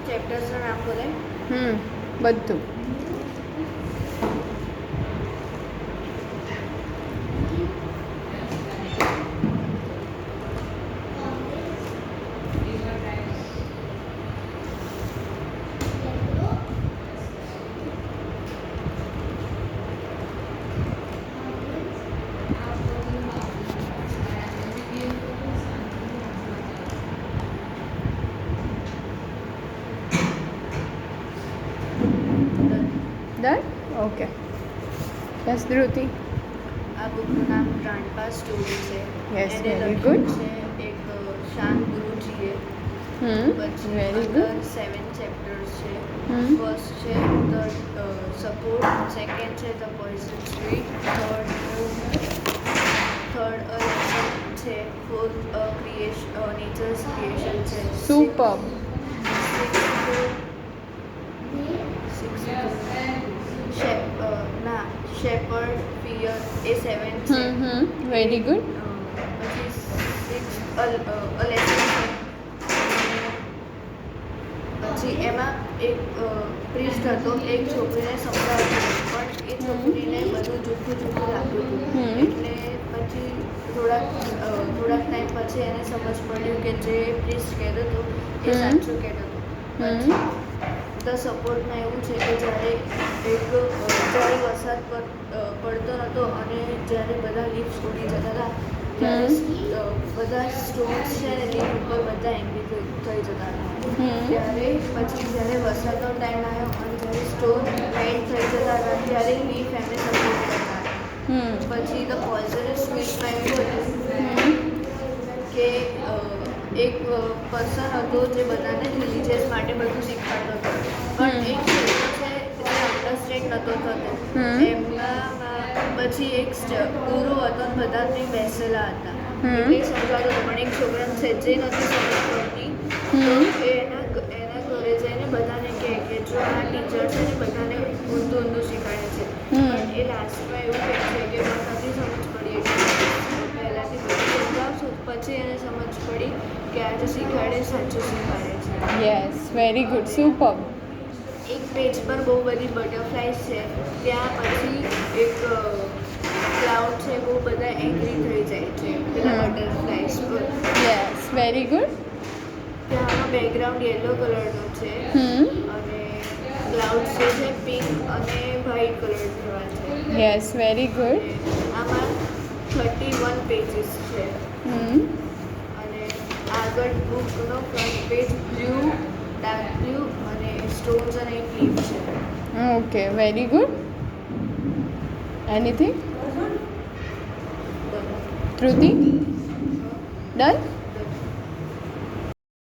ચેપ્ટર્સના નામ બોલે. બધું. Done? Okay. Yes, Dhruti. આ બુકનું નામ રાણપા સ્ટોરી છે. Yes, એને very લખ્યું good. છે એક શાન ગુરુજીએ. પછી Very અંદર good. 7 ચેપ્ટર્સ છે. Hmm. ફર્સ્ટ છે ધ સપોર્ટ, સેકન્ડ છે the poison street, third lesson છે, ફોર્થ નેચર્સ ક્રિએશન છે. Superb. શેપર્ડ ફિયર એ 7 છે. Very good. પછી 6 લેસન છે. પછી એમાં એક પ્રિસ્ટ હતો, એક છોકરીને સમજાવતો પણ એ છોકરીને બધું જૂઠું લાગતું હતું. એટલે પછી થોડાક ટાઈમ પછી એને સમજ પડ્યું કે જે પ્રિસ્ટ કહેતો હતો એ સાચું કહેતો હતો. પછી ધ સપોર્ટમાં એવું છે કે જ્યારે વરસાદ પડતો હતો અને જ્યારે બધા લીવ્સ ઉડી જતા હતા ત્યારે બધા સ્ટોન્સ છે ને લીવ ઉપર બધા એંગી થઈ જતા હતા. ત્યારે પછી જ્યારે વરસાદનો ટાઈમ આવ્યો અને જ્યારે સ્ટોન મેલ્ટ થઈ જતા હતા ત્યારે લીફ એમને સપોર્ટ કરતા હતા. પછી ધ પોઈઝનસ સ્વીટમાં એવું હતું કે એક પર્સન હતો જે બધાને રિલીજીયસ માટે બધું શીખવાડતો હતો પણ એક છોકરો છે જે અન્ડરસ્ટેન્ડ નહોતો થતો. એમનામાં પછી એક ગુરુ હતો બધાને બેસેલા હતા એટલે સમજાવતો હતો પણ એક છોકરાને છે જે નથી સમજ પડતી તો એ એના ઘરે જઈને બધાને કહે કે જો આ ટીચર છે ને બધાને ઊંધું શીખવાડે છે પણ એ લાસ્ટમાં એવું કહે છે કે મને નથી સમજ પડી એટલે પહેલાંથી બધું સમજાવશું પછી એને સમજ પડી કે આ જે શીખવાડે સાચું શીખવાડે છે. Yes, very good. Superb. એક પેજ પર બહુ બધી બટરફ્લાઈઝ છે. ત્યાં પછી એક ક્લાઉડ છે, બહુ બધા એંગ્રી થઈ જાય છે પેલા બટરફ્લાઈઝ પર. Yes, very good. ત્યાંનો બેકગ્રાઉન્ડ યલો કલરનો છે અને ક્લાઉડ જે છે પિંક અને વ્હાઇટ કલર જેવા છે. Yes, very good. આમાં 31 પેજીસ છે અને આગળ બુકનો front page blue, dark blue અને સ્ટોન્સ અને એક લીફ છે. Okay, very good. Anything? Dhruti? Done?